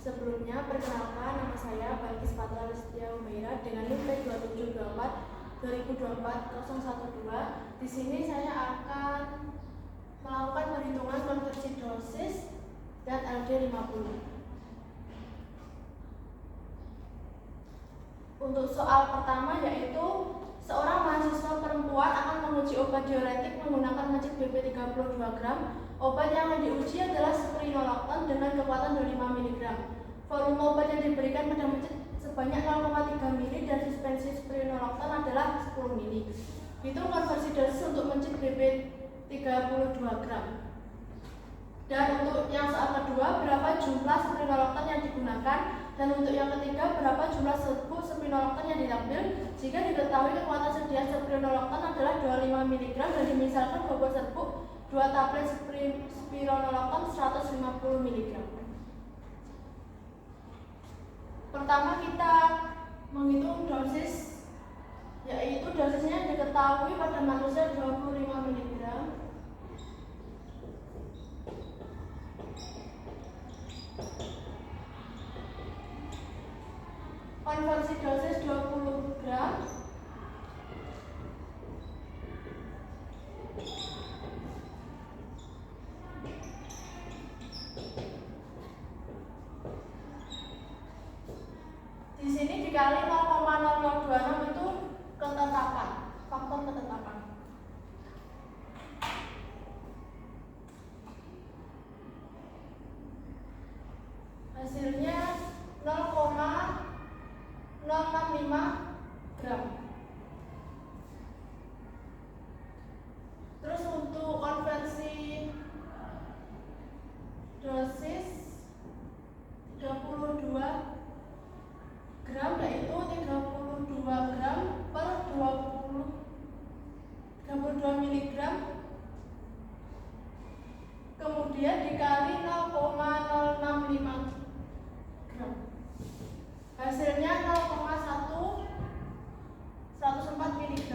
Sebelumnya, perkenalkan, nama saya Balkis Patra Listia Umaira dengan NIM P2724-2024-012. Di sini saya akan melakukan perhitungan konversi dosis dan LD50. Untuk soal pertama yaitu seorang mahasiswa perempuan akan menguji obat diuretik menggunakan mencit BP 32 gram. Obat yang diuji adalah spironolactone dengan kekuatan 25 mg. Volume obat yang diberikan pada mencit sebanyak 0,3 ml dan suspensi spironolactone adalah 10 ml. Hitung konversi dosis untuk mencit BP 32 gram. Dan untuk yang soal kedua, berapa jumlah spironolactone yang digunakan? Dan untuk yang ketiga, berapa jumlah serbuk spironolactone yang diambil? Jika diketahui kekuatan sedia spironolactone adalah 25 mg dan dimisalkan bobot serbuk 2 tablet spironolactone 150 mg. Pertama kita menghitung dosis, yaitu dosisnya diketahui pada manusia 25 mg. Konversi dosis 20 gram di sini dikali 0,0026 itu ketetapan, faktor ketetapan. Hasilnya 0,065 gram. Terus untuk konversi dosis 32 gram yaitu 32 gram per 32 mg, kemudian dikali 0,065 gram. Hasilnya 0,104 mg.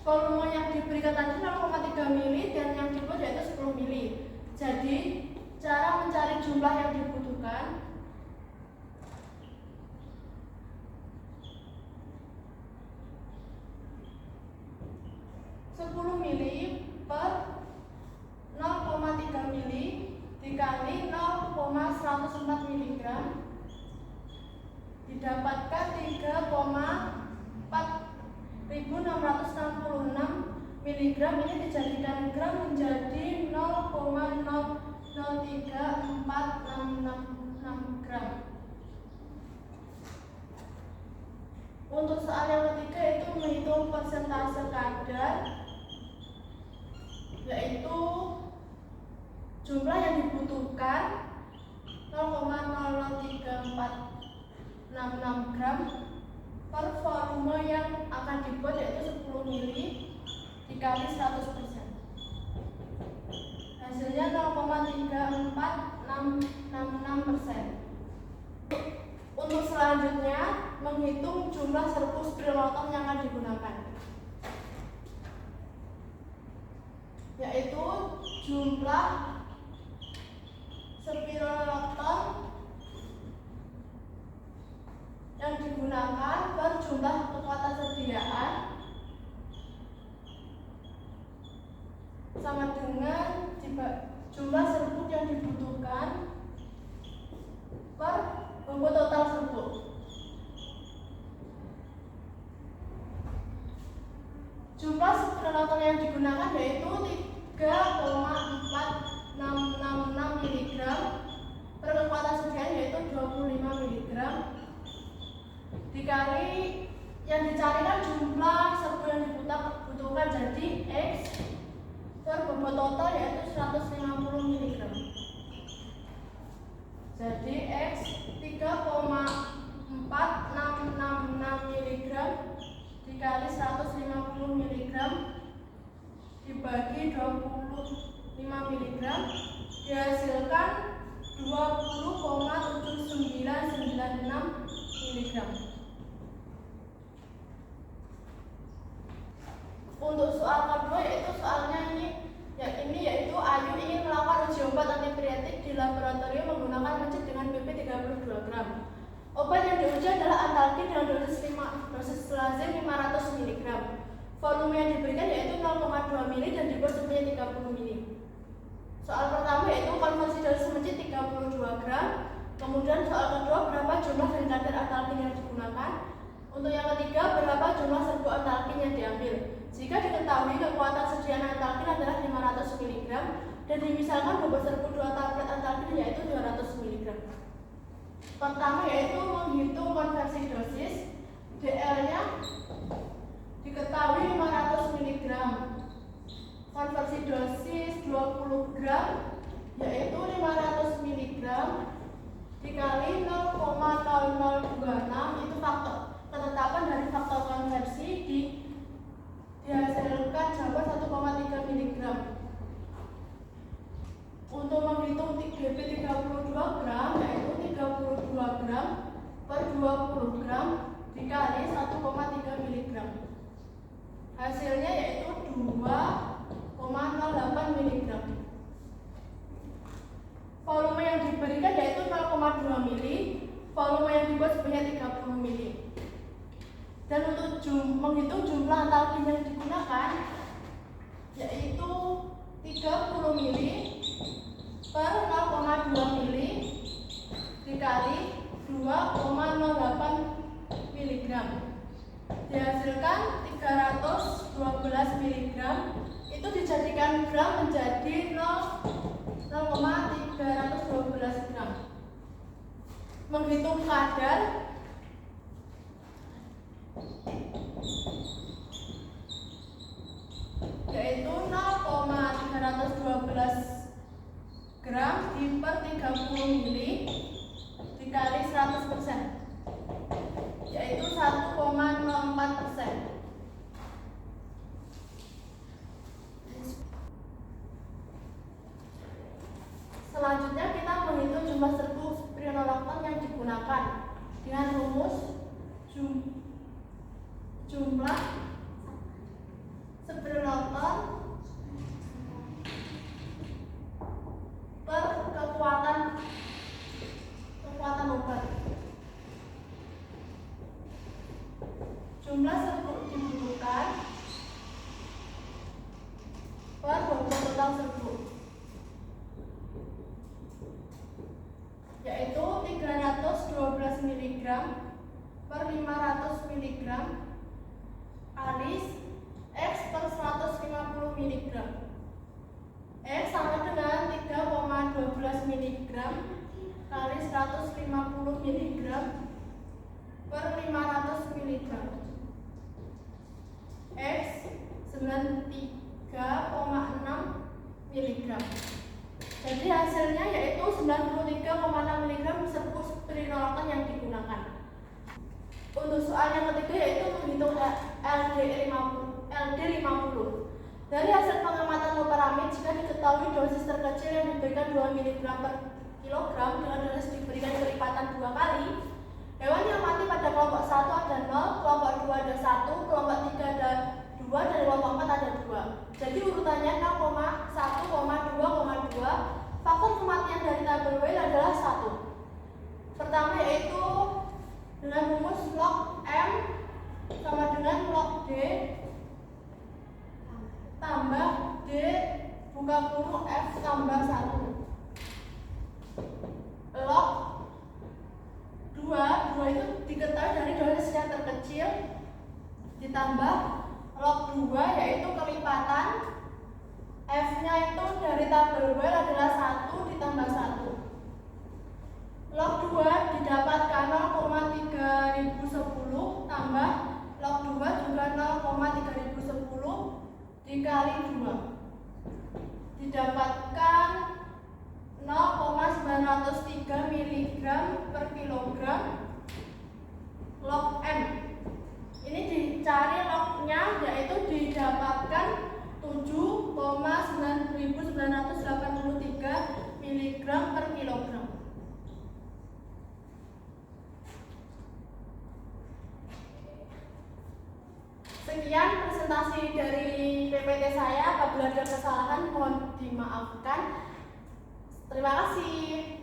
Volume yang diberikan tadi 0,3 ml dan yang dibuat yaitu 10 ml. Jadi cara mencari jumlah yang dibutuhkan ml per 0,3 ml dikali 0,104 mg didapatkan 3,4666 mg. Ini dijadikan gram menjadi 0,003466 gram. Untuk soal yang ketiga itu menghitung persentase kadar, yaitu jumlah yang dibutuhkan 0,03466 gram per volume yang akan dibuat yaitu 10 ml dikali 100%. Hasilnya 0,34666%. Untuk selanjutnya menghitung jumlah serbuk spironolactone yang akan digunakan, yaitu jumlah spironolactone yang digunakan per jumlah kekuatan sediaan sama dengan jumlah serbuk yang dibutuhkan per bobot total serbuk. Jumlah spironolactone yang digunakan yaitu 3,4666 mg per kekuatan sediaan yaitu 25 mg dikali yang dicarikan jumlah serbuk yang dibutuhkan jadi X per bobot total yaitu 150 mg. Jadi X 3,4666 mg dikali 150 mg dibagi 25 mg dihasilkan 20,7996 mg. Untuk soal kedua yaitu soalnya ini yaitu Ayu ingin melakukan uji obat antipiretik di laboratorium laboratorium menggunakan mencit dengan BP 32 gram. Obat yang diuji adalah antalgin dengan dosis lazim 500 mg. Volume yang diberikan yaitu 0,2 ml dan dibuat sebanyak 30 ml. Soal pertama yaitu konversi dosis mencit 32 gram. Kemudian soal kedua, berapa jumlah dan kadar antalgin yang digunakan. Untuk yang ketiga, berapa jumlah serbuk antalgin yang diambil. Jika diketahui kekuatan sediaan antalgin adalah 500 mg dan dimisalkan bobot serbuk 2 tablet antalgin yaitu 200 mg. Pertama yaitu menghitung konversi dosis. DL-nya diketahui 500 mg. Konversi dosis 20 gram yaitu 500 mg dikali 0,0026 itu faktor ketetapan dari faktor konversi dihasilkan jawaban 1,3 mg. Untuk menghitung BP 32 gram yaitu 32 gram per 20 gram dikali 1,3 mg. Hasilnya yaitu 2,08 mg. Volume yang diberikan yaitu 0,2 ml, volume yang dibuat sebanyak 30 ml. Dan untuk menghitung jumlah antalgin yang digunakan yaitu 30 ml per 0,2 ml dikali 2,08 mg. Dihasilkan 312 mg. Itu dijadikan gram menjadi 0,312 gram. Menghitung kadar yaitu 0,312 gram per 30 ml dikali 100% yaitu 1,04%. Selanjutnya kita menghitung jumlah serbuk spironolactone yang digunakan dengan rumus jumlah spironolactone per kekuatan obat. Jumlah serbuk dibutuhkan per bobot total serbuk yaitu 312 mg per 500 mg kali X per 150 mg. X sama dengan 3,12 mg kali 150 mg per 500 mg. X 93,6 mg. Jadi hasilnya yaitu 93,6 mg serbuk spironolactone yang digunakan. Untuk soal yang ketiga yaitu menghitung LD50. Dari hasil pengamatan loperamid, jika diketahui dosis terkecil yang diberikan 2 mg per kilogram dengan dosis diberikan kelipatan 2 kali, hewan yang mati pada kelompok 1 ada 0, kelompok 2 ada 1, kelompok 3 ada 2, dan kelompok 4 ada 2. Jadi urutannya 0,1,2,2. Faktor kematian dari tabel Weil adalah 1. Pertama yaitu dengan rumus log M sama dengan log D tambah D buka kurung F tambah 1. Log 2 itu diketahui dari dosis yang terkecil ditambah log 2 yaitu kelipatan F-nya itu dari tabel Weil adalah 1 ditambah 1. Log 2 didapatkan 0,3010 tambah log 2 juga 0,3010 dikali 2. Didapatkan 0,903 mg per kilogram log M. Ini dicari lognya yaitu didapatkan 7,9983 mg per kilogram. Sekian presentasi dari PPT saya. Apabila ada kesalahan mohon dimaafkan. Terima kasih.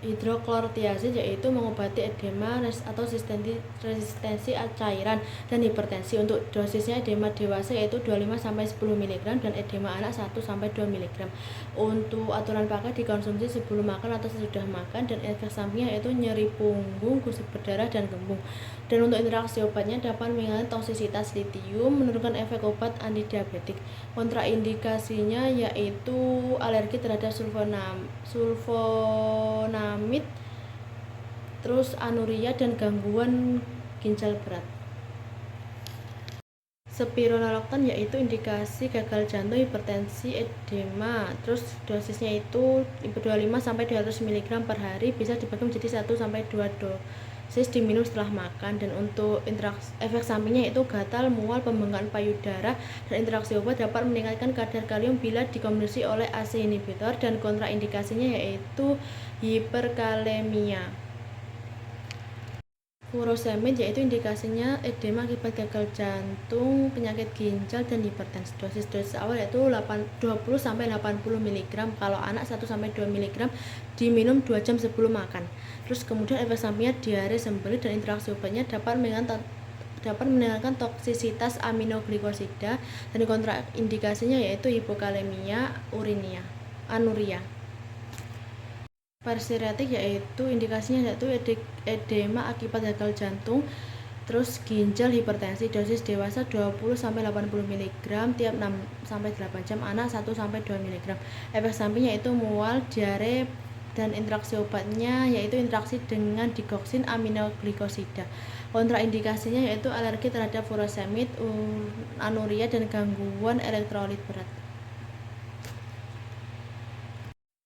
hidroklorotiazid yaitu mengobati edema atau resistensi cairan dan hipertensi. Untuk dosisnya edema dewasa yaitu 25-10 mg dan edema anak 1-2 mg. Untuk aturan pakai dikonsumsi sebelum makan atau sesudah makan, dan efek sampingnya yaitu nyeri punggung, gusi berdarah, dan kembung. Dan untuk interaksi obatnya dapat mengurangi toksisitas litium, menurunkan efek obat antidiabetik. Kontraindikasinya yaitu alergi terhadap sulfonamid, terus anuria dan gangguan ginjal berat. Spironolactone yaitu indikasi gagal jantung, hipertensi, edema. Terus dosisnya itu 25-200 mg per hari, bisa dibagi menjadi 1-2 dosis diminum setelah makan. Dan untuk efek sampingnya itu gatal, mual, pembengkakan payudara, dan interaksi obat dapat meningkatkan kadar kalium bila dikombinasi oleh ACE inhibitor, dan kontraindikasinya yaitu hiperkalemia. Furosemid yaitu indikasinya edema akibat gagal jantung, penyakit ginjal, dan hipertensi. Dosis awal yaitu 20-80 mg, kalau anak 1-2 mg diminum 2 jam sebelum makan. Terus kemudian efek sampingnya diare, sembelit, dan interaksi obatnya dapat meningkatkan toksisitas aminoglikosida, dan kontraindikasinya yaitu hipokalemia, anuria. Persiratik yaitu indikasinya yaitu edema akibat gagal jantung, terus ginjal, hipertensi. Dosis dewasa 20-80 mg tiap 6-8 jam, anak 1-2 mg. Efek sampingnya yaitu mual, diare, dan interaksi obatnya yaitu interaksi dengan digoksin aminoglikosida. Kontraindikasinya yaitu alergi terhadap furosemid, anuria, dan gangguan elektrolit berat.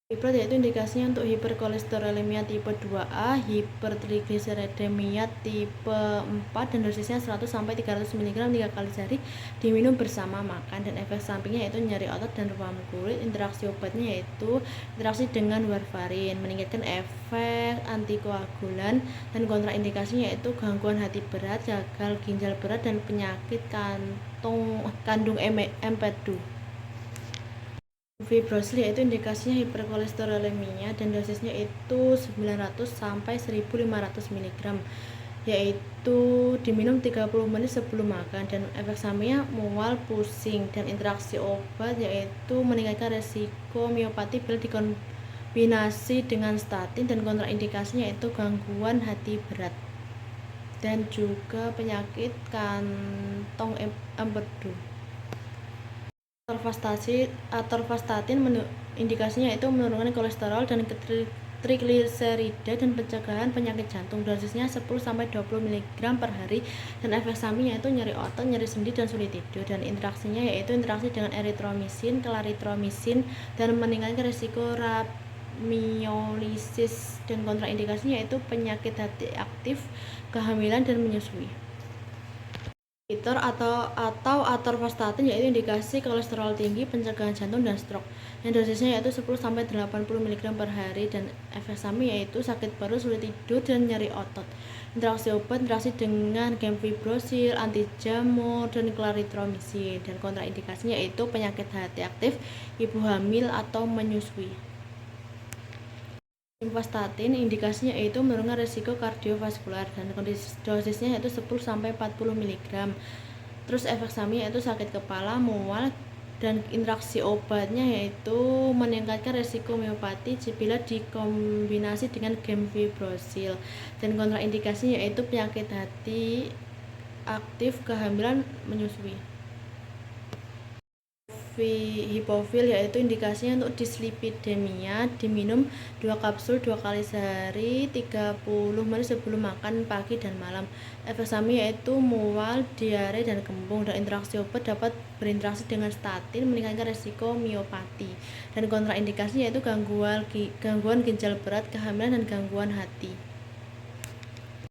Fibrat yaitu indikasinya untuk hiperkolesterolemia tipe 2A, hipertrigliseridemia tipe 4, dan dosisnya 100-300 mg 3 kali sehari, diminum bersama makan. Dan efek sampingnya yaitu nyeri otot dan ruam kulit. Interaksi obatnya yaitu interaksi dengan warfarin, meningkatkan efek antikoagulan, dan kontraindikasinya yaitu gangguan hati berat, gagal ginjal berat, dan penyakit kandung empedu. Fibrosil yaitu indikasinya hiperkolesterolemia, dan dosisnya itu 900-1500 mg, yaitu diminum 30 menit sebelum makan. Dan efek sampingnya mual, pusing, dan interaksi obat yaitu meningkatkan resiko miopati bila dikombinasi dengan statin, dan kontraindikasinya yaitu gangguan hati berat dan juga penyakit kantong empedu. Atorvastatin indikasinya itu menurunkan kolesterol dan trigliserida dan pencegahan penyakit jantung. Dosisnya 10-20 mg per hari, dan efek sampingnya itu nyeri otot, nyeri sendi, dan sulit tidur. Dan interaksinya yaitu interaksi dengan eritromisin, klaritromisin, dan meningkatkan risiko rhabdomyolysis. Dan kontraindikasinya yaitu penyakit hati aktif, kehamilan, dan menyusui. Atau atorvastatin yaitu indikasi kolesterol tinggi, pencegahan jantung, dan stroke. Dan dosisnya yaitu 10-80 mg per hari, dan efek samping yaitu sakit perut, sulit tidur, dan nyeri otot. Interaksi obat interaksi dengan gemfibrosil, anti jamur, dan klaritromisin. Dan kontraindikasinya yaitu penyakit hati aktif, ibu hamil, atau menyusui. Simvastatin indikasinya yaitu menurunkan risiko kardiovaskular, dan dosisnya yaitu 10-40 mg. Terus efek sampingnya yaitu sakit kepala, mual, dan interaksi obatnya yaitu meningkatkan risiko miopati bila dikombinasi dengan gemfibrosil. Dan kontraindikasinya yaitu penyakit hati aktif, kehamilan, menyusui. Hipofil yaitu indikasinya untuk dislipidemia, diminum 2 kapsul 2 kali sehari 30 menit sebelum makan pagi dan malam. Efek samping yaitu mual, diare, dan kembung. Dan interaksi obat dapat berinteraksi dengan statin, meningkatkan risiko miopati. Dan kontraindikasinya yaitu gangguan ginjal berat, kehamilan, dan gangguan hati.